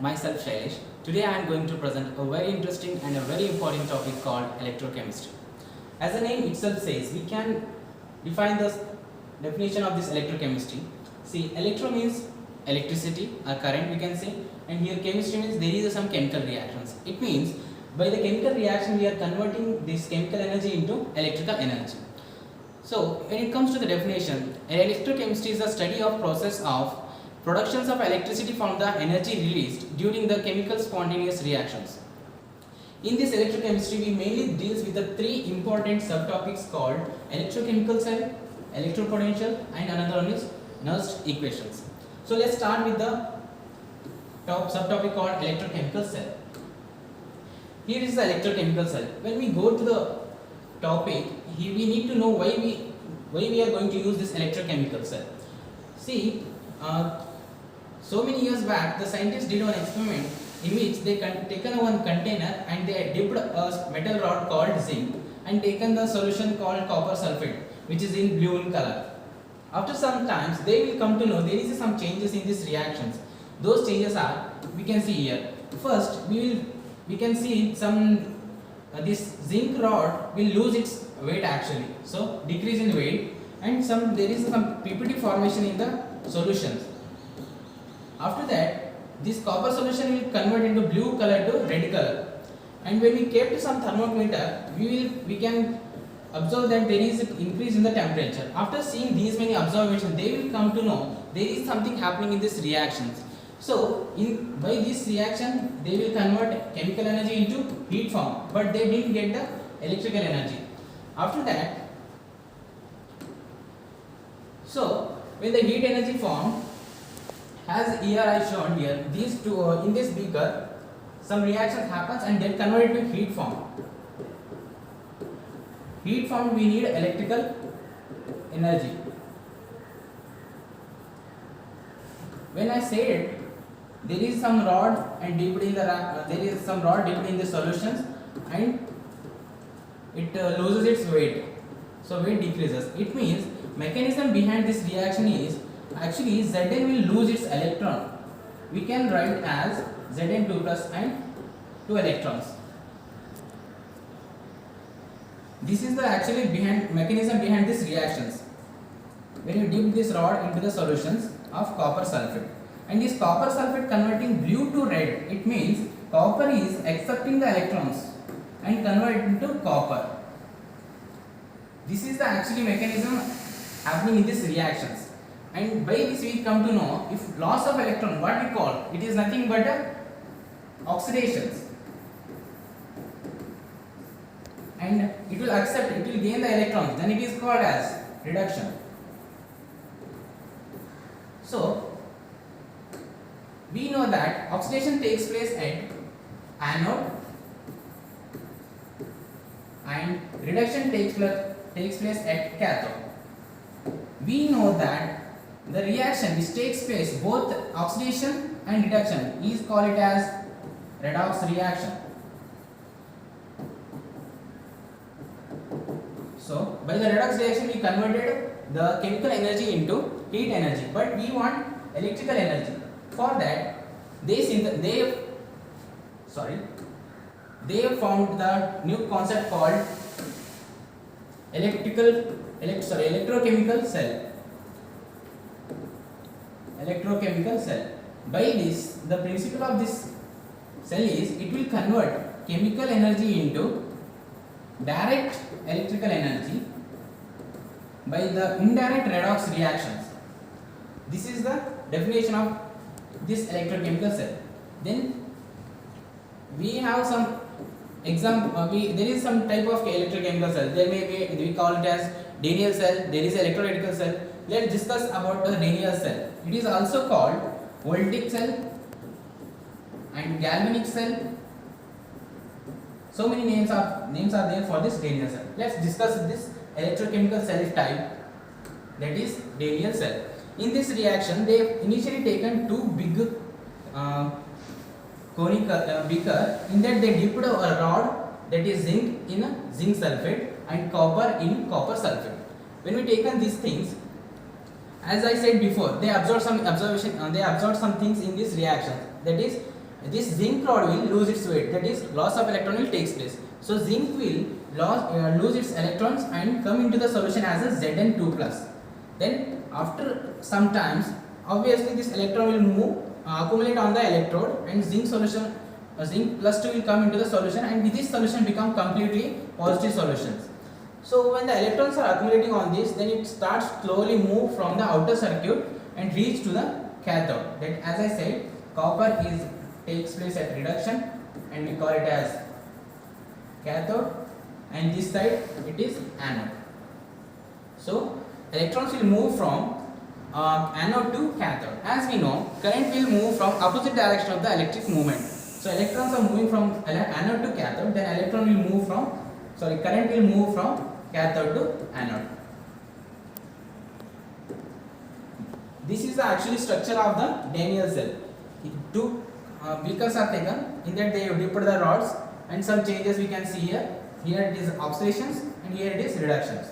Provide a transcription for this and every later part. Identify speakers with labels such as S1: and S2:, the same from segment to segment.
S1: myself Shailesh. Today I am going to present a very interesting and a very important topic called electrochemistry. As the name itself says, we can define the definition of this electrochemistry. See, electro means electricity or current we can say, and here chemistry means there is some chemical reactions. It means by the chemical reaction we are converting this chemical energy into electrical energy. So when it comes to the definition, electrochemistry is the study of process of productions of electricity from the energy released during the chemical spontaneous reactions. In this electrochemistry, we mainly deals with the three important subtopics called electrochemical cell, electropotential, and another one is Nernst equations. So let's start with the top subtopic called electrochemical cell. Here is the electrochemical cell. When we go to the topic, we need to know why we are going to use this electrochemical cell. See, so many years back, the scientists did one experiment in which they taken one container and they dipped a metal rod called zinc and taken the solution called copper sulfate, which is in blue in color. After some times, they will come to know there is some changes in these reactions. Those changes are, we can see here. First, we can see some this zinc rod will lose its weight actually, so decrease in weight, and there is some PPT formation in the solutions. After that, this copper solution will convert into blue color to red color, and when we kept some thermometer, we can observe that there is an increase in the temperature. After seeing these many observations, they will come to know there is something happening in these reactions. So by this reaction, they will convert chemical energy into heat form, but they didn't get the electrical energy. After that, so when the heat energy formed, as here I shown here, these two in this beaker, some reaction happens and then converted to heat form. Heat form we need electrical energy. When I said there is some rod and dipped in the solutions and it loses its weight, so weight decreases. It means mechanism behind this reaction is actually Zn will lose its electron. We can write as Zn2 plus and 2 electrons. This is the actually mechanism behind these reactions. When you dip this rod into the solutions of copper sulfate, and this copper sulfate converting blue to red, it means copper is accepting the electrons and convert into copper. This is the actually mechanism happening in these reactions, and by this we come to know if loss of electron, what we call it is nothing but oxidations, and it will gain the electrons, then it is called as reduction. So we know that oxidation takes place at anode and reduction takes place at cathode. We know that the reaction which takes place both oxidation and reduction is called it as redox reaction. So by the redox reaction we converted the chemical energy into heat energy, but we want electrical energy. For that, they formed the new concept called electrochemical cell. Electrochemical cell. By this, the principle of this cell is it will convert chemical energy into direct electrical energy by the indirect redox reactions. This is the definition of this electrochemical cell. Then we have some example. There is some type of electrochemical cell. There may be, we call it as Daniell cell. There is electrolytical cell. Let's discuss about the Daniell cell. It is also called voltaic cell and galvanic cell. So many names are there for this Daniell cell. Let's discuss this electrochemical cell type, that is Daniell cell. In this reaction, they initially taken two big conical beaker. In that they dipped a rod, that is zinc, in a zinc sulfate and copper in copper sulfate. When we taken these things, as I said before, they absorb some things in this reaction. That is, this zinc rod will lose its weight, that is loss of electron will takes place. So zinc will lose its electrons and come into the solution as a Zn2 plus. Then after some times, obviously this electron will move accumulate on the electrode, and zinc solution zinc plus 2 will come into the solution, and this solution become completely positive solutions. So when the electrons are accumulating on this, then it starts slowly move from the outer circuit and reach to the cathode. That, as I said, copper takes place at reduction, and we call it as cathode, and this side it is anode. So electrons will move from anode to cathode. As we know, current will move from opposite direction of the electric movement. So electrons are moving from anode to cathode, then electron will move from current will move from cathode to anode. This is the actually structure of the Daniell cell. Two beakers are taken, in that they have dipped the rods, and some changes we can see here. Here it is oxidations and here it is reductions.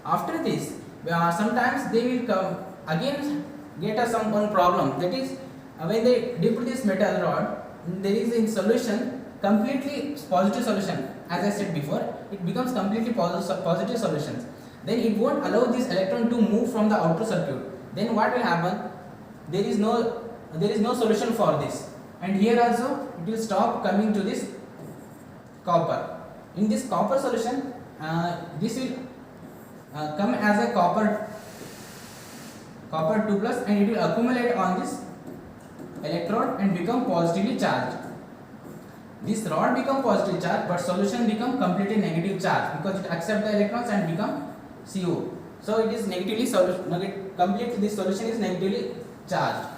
S1: After this, sometimes they will come again get us some one problem, that is when they dip this metal rod, there is in solution completely positive solution. As I said before, it becomes completely positive solutions. Then it won't allow this electron to move from the outer circuit. Then what will happen? There is no solution for this, and here also it will stop coming to this copper. In this copper solution, this will come as a copper 2 plus, and it will accumulate on this electrode and become positively charged. This rod become positive charge, but solution become completely negative charge because it accept the electrons and become CO. So it is completely this solution is negatively charged.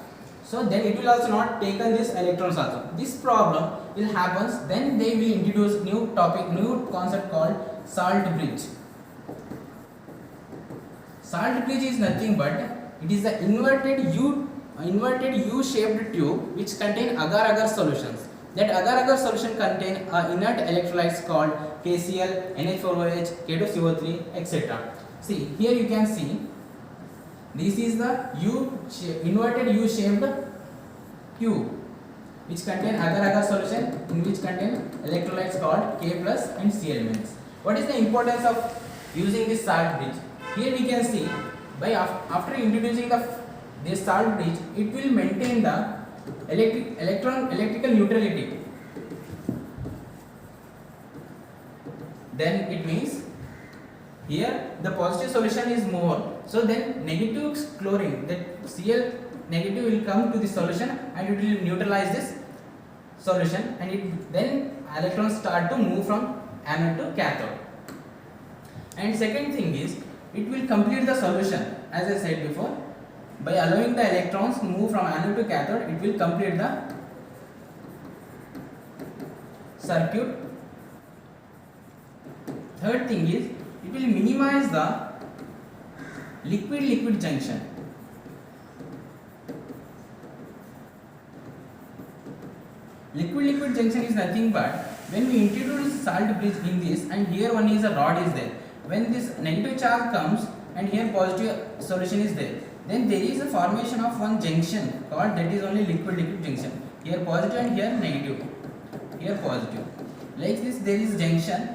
S1: So then it will also not taken this electrons also. This problem will happens, then they will introduce new concept called salt bridge. Salt bridge is nothing but it is the inverted U-shaped tube which contain agar-agar solutions. That agar-agar solution contain inert electrolytes called KCl, NH4OH, K2CO3, etc. See, here you can see this is the inverted U-shaped tube which contain agar-agar solution, in which contain electrolytes called K plus and C elements. What is the importance of using this salt bridge? Here we can see, after introducing this salt bridge, it will maintain the electrical neutrality. Then it means here the positive solution is more, so then negative chlorine, that Cl negative will come to the solution and it will neutralize this solution, and then electrons start to move from anode to cathode. And second thing is, it will complete the solution. As I said before, by allowing the electrons to move from anode to cathode, it will complete the circuit. Third thing is, it will minimize the liquid-liquid junction. Liquid-liquid junction is nothing but when we introduce salt bridge in this, and here one is a rod is there. When this negative charge comes and here positive solution is there, then there is a formation of one junction called, that is only liquid-liquid junction. Here positive and here negative. Here positive. Like this there is junction.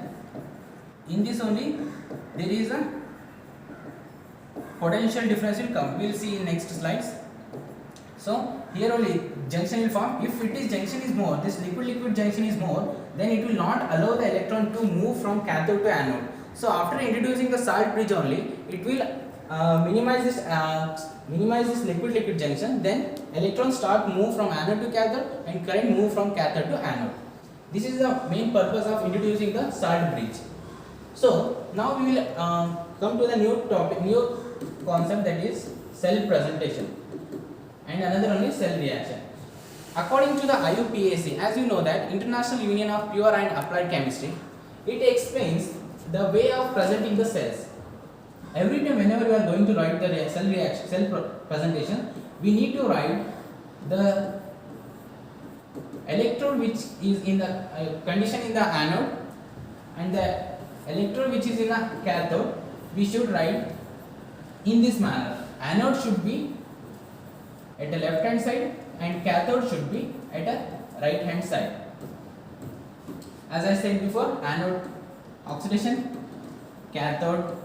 S1: In this only there is a potential difference will come. We will see in next slides. So here only junction will form. If it is junction is more, this liquid-liquid junction is more, then it will not allow the electron to move from cathode to anode. So after introducing the salt bridge only, it will minimize this liquid-liquid junction. Then electrons start move from anode to cathode and current move from cathode to anode. This is the main purpose of introducing the salt bridge. So now we will come to the new concept, that is cell presentation, and another one is cell reaction. According to the IUPAC, as you know that International Union of Pure and Applied Chemistry, it explains the way of presenting the cells. Every time whenever we are going to write the cell presentation, we need to write the electrode which is in the condition in the anode and the electrode which is in the cathode. We should write in this manner. Anode should be at the left hand side and cathode should be at a right hand side. As I said before, anode oxidation, cathode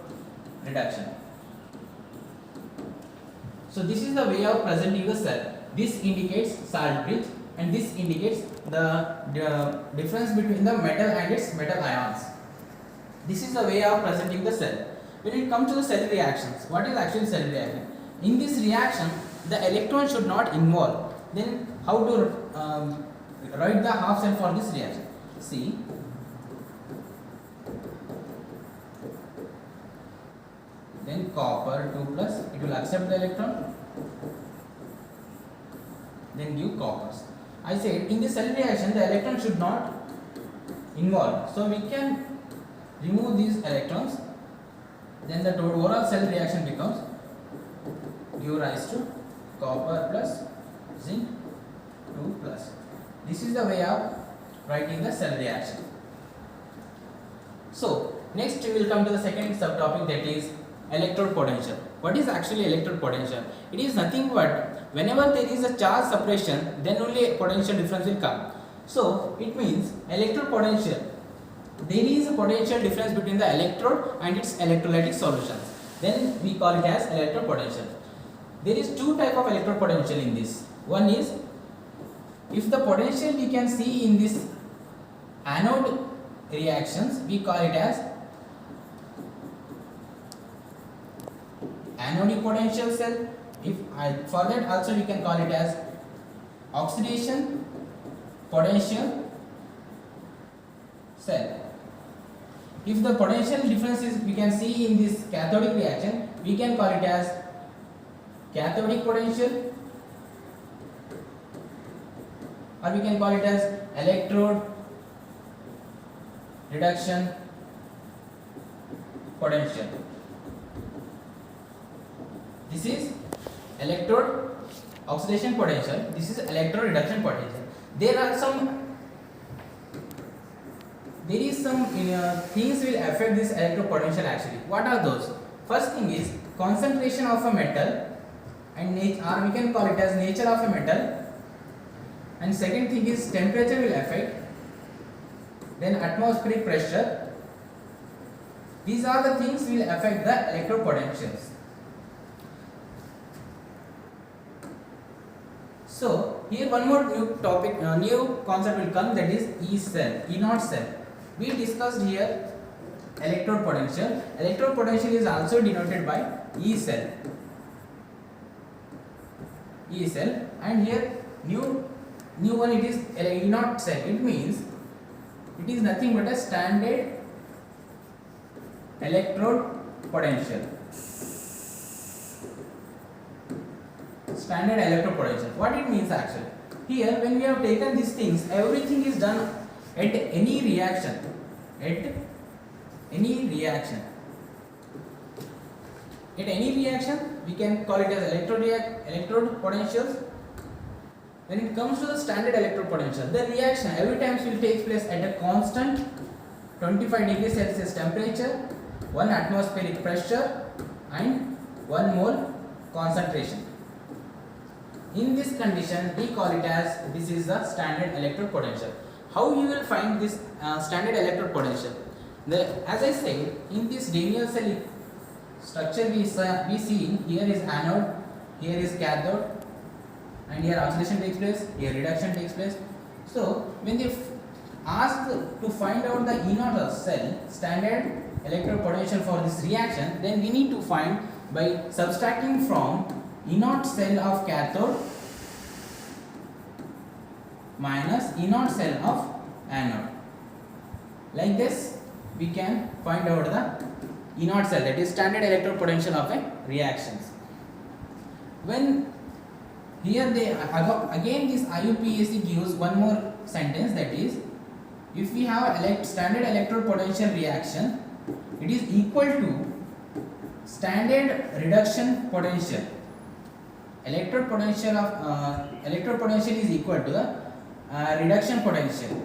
S1: reduction. So this is the way of presenting the cell. This indicates salt bridge and this indicates the difference between the metal and its metal ions. This is the way of presenting the cell. When it comes to the cell reactions, what is actually cell reaction? In this reaction, the electron should not involve. Then how to write the half cell for this reaction? See, then copper 2 plus, it will accept the electron, then give coppers. I said in this cell reaction the electron should not involve, so we can remove these electrons, then the overall cell reaction becomes give rise to copper plus zinc 2 plus. This is the way of writing the cell reaction. So next we will come to the second subtopic, that is electrode potential. What is actually electrode potential? It is nothing but whenever there is a charge separation, then only potential difference will come. So it means electrode potential, there is a potential difference between the electrode and its electrolytic solutions, then we call it as electrode potential. There is two type of electrode potential in this. One is, if the potential we can see in this anode reactions, we call it as anodic potential cell. For that also we can call it as oxidation potential cell. If the potential differences we can see in this cathodic reaction, we can call it as cathodic potential, or we can call it as electrode reduction potential. This is electrode oxidation potential, this is electrode reduction potential. There is some things will affect this electrode potential actually. What are those? First thing is concentration of a metal, and or we can call it as nature of a metal, and second thing is temperature will affect, then atmospheric pressure. These are the things will affect the electrode potentials. So here one more new topic, new concept will come, that is E cell, E0 cell. We discussed here electrode potential. Electrode potential is also denoted by E cell. E cell, and here new one, it is E0 cell. It means it is nothing but a standard electrode potential. Standard electrode potential. What it means actually? Here when we have taken these things, everything is done at any reaction. At any reaction. At any reaction, we can call it as electrode potentials. When it comes to the standard electrode potential, the reaction every time will take place at a constant 25 degrees Celsius temperature, 1 atmospheric pressure, and 1 mole concentration. In this condition, we call it as, this is the standard electrode potential. How you will find this standard electrode potential? As I said, in this Daniell cell structure we see, here is anode, here is cathode, and here oxidation takes place, here reduction takes place. So when they ask to find out the E0 cell standard electrode potential for this reaction, then we need to find by subtracting from E0 cell of cathode minus E0 cell of anode. Like this we can find out the E0 cell, that is standard electrode potential of a reactions. When here they again this IUPAC gives one more sentence, that is, if we have standard electrode potential reaction, it is equal to standard reduction potential. Electrode potential is equal to the reduction potential,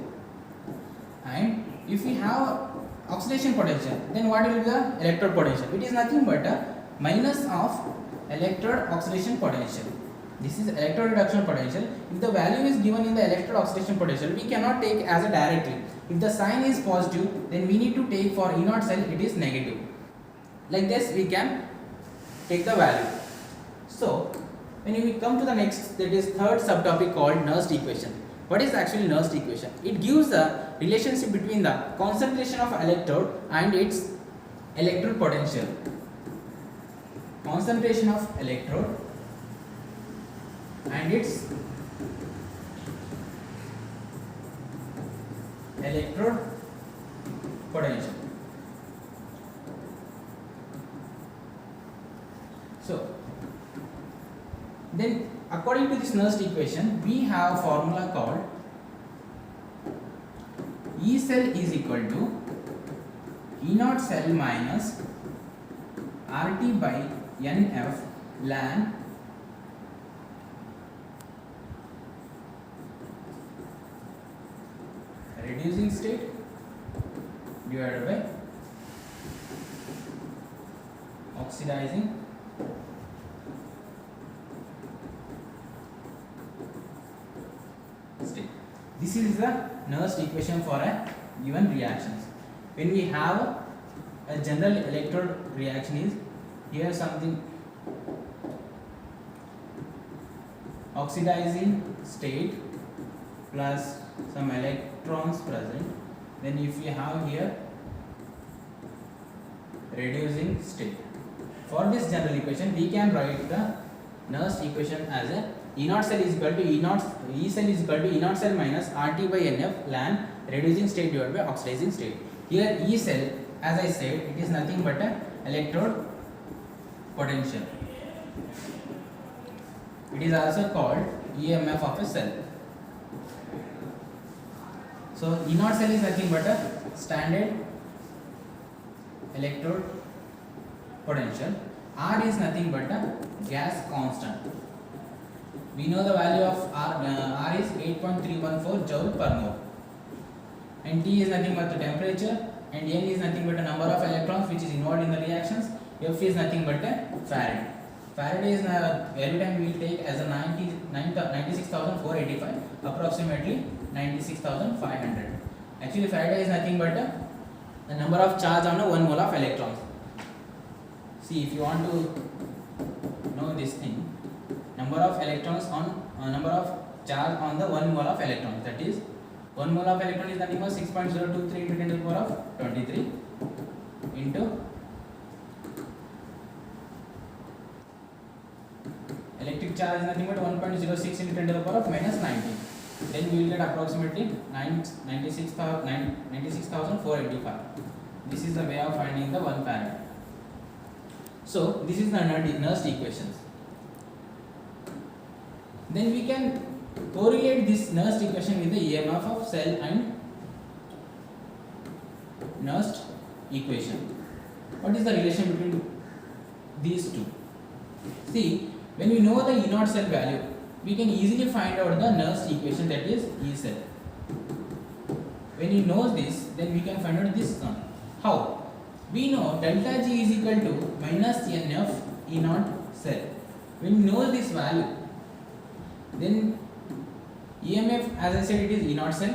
S1: and if we have oxidation potential, then what will be the electrode potential? It is nothing but a minus of electrode oxidation potential. This is electroreduction potential. If the value is given in the electrode-oxidation potential, we cannot take as a directly. If the sign is positive, then we need to take for E naught cell it is negative. Like this we can take the value. So when we come to the next, that is third subtopic called Nernst equation. What is actually Nernst equation? It gives the relationship between the concentration of electrode and its electrode potential. Concentration of electrode and its electrode potential. So then according to this Nernst equation, we have a formula called E cell is equal to E naught cell minus RT by NF ln reducing state divided by oxidizing state. This is the Nernst equation for a given reactions. When we have a general electrode reaction is here something oxidizing state plus some electrons present, then if we have here reducing state. For this general equation we can write the Nernst equation as a E naught cell is equal to E cell is equal to E naught cell minus RT by NF ln reducing state divided by oxidizing state. Here E cell, as I said, it is nothing but a electrode potential. It is also called EMF of a cell. So E naught cell is nothing but a standard electrode potential. R is nothing but a gas constant. We know the value of R is 8.314 joule per mole, and T is nothing but the temperature, and N is nothing but a number of electrons which is involved in the reactions. F is nothing but a Farad. Farad is every time we will take as a 96,485, approximately 96,500. Actually Farad is nothing but the number of charge on a 1 mole of electrons. See, if you want to know this thing, number of electrons on number of charge on the 1 mole of electrons, that is 1 mole of electron is nothing but 6.023 into 10 to the power of 23 into electric charge is nothing but 1.06 into 10 to the power of minus 19. Then we will get approximately 96,485. This is the way of finding the 1 farad. So this is the Nernst equations. Then we can correlate this Nernst equation with the EMF of cell and Nernst equation. What is the relation between these two? See, when we know the E naught cell value, we can easily find out the Nernst equation, that is E cell. When you know this, then we can find out this one. How? We know delta G is equal to minus NF E naught cell. When you know this value, then EMF, as I said, it is E naught cell.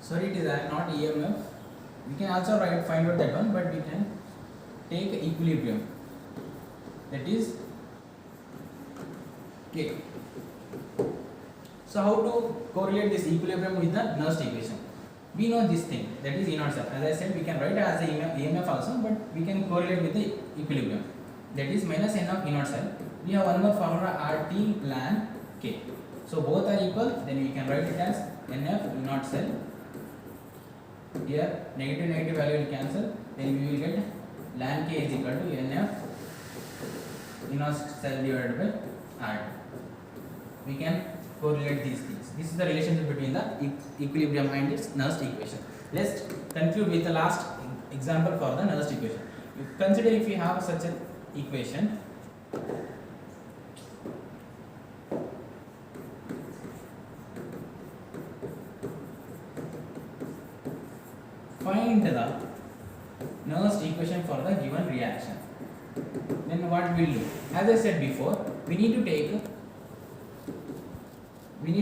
S1: Sorry, it is not EMF. We can also find out that one, but we can take equilibrium, that is K. So how to correlate this equilibrium with the Nernst equation? We know this thing, that is E naught cell. As I said, we can write it as a EMF also, but we can correlate with the equilibrium, that is minus N of E naught cell. We have one more formula, RT ln K. So both are equal, then we can write it as NF E naught cell. Here negative value will cancel, then we will get ln K is equal to NF E naught cell divided by R. We can correlate these things. This is the relationship between the equilibrium and its Nernst equation. Let's conclude with the last example for the Nernst equation. Consider if you have such an equation. find the Nernst equation for the given reaction. Then what we'll do? As I said before, we need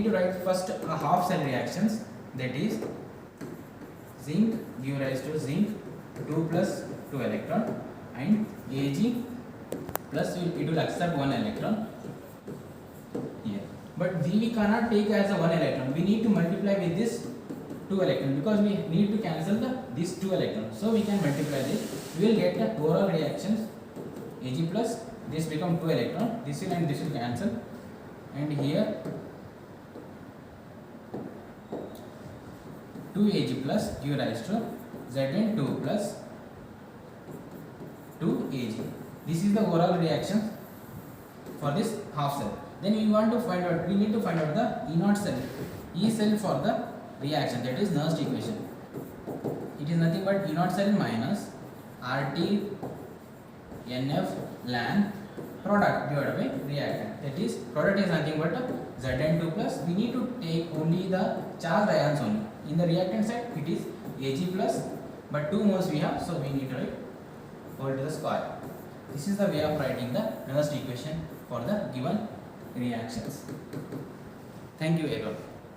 S1: to write first a half cell reactions, that is zinc give rise to zinc 2 plus 2 electron, and Ag plus it will accept 1 electron here. But we cannot take as a 1 electron. We need to multiply with this 2 electron because we need to cancel this 2 electrons. So we can multiply this. We will get the overall reactions Ag plus this become 2 electron. This will and this will cancel, and here 2 Ag plus give rise to Zn2 plus 2 Ag. This is the overall reaction for this half cell. Then we want to find out, we need to find out the E naught cell, E cell for the reaction, that is Nernst equation. It is nothing but E naught cell minus RT NF ln product divided by reactant. That is product is nothing but Zn2 plus. We need to take only the charged ions only. In the reactant side it is Ag plus, but 2 moles we have, so we need to write whole to the square. This is the way of writing the Nernst equation for the given reactions. Thank you everyone.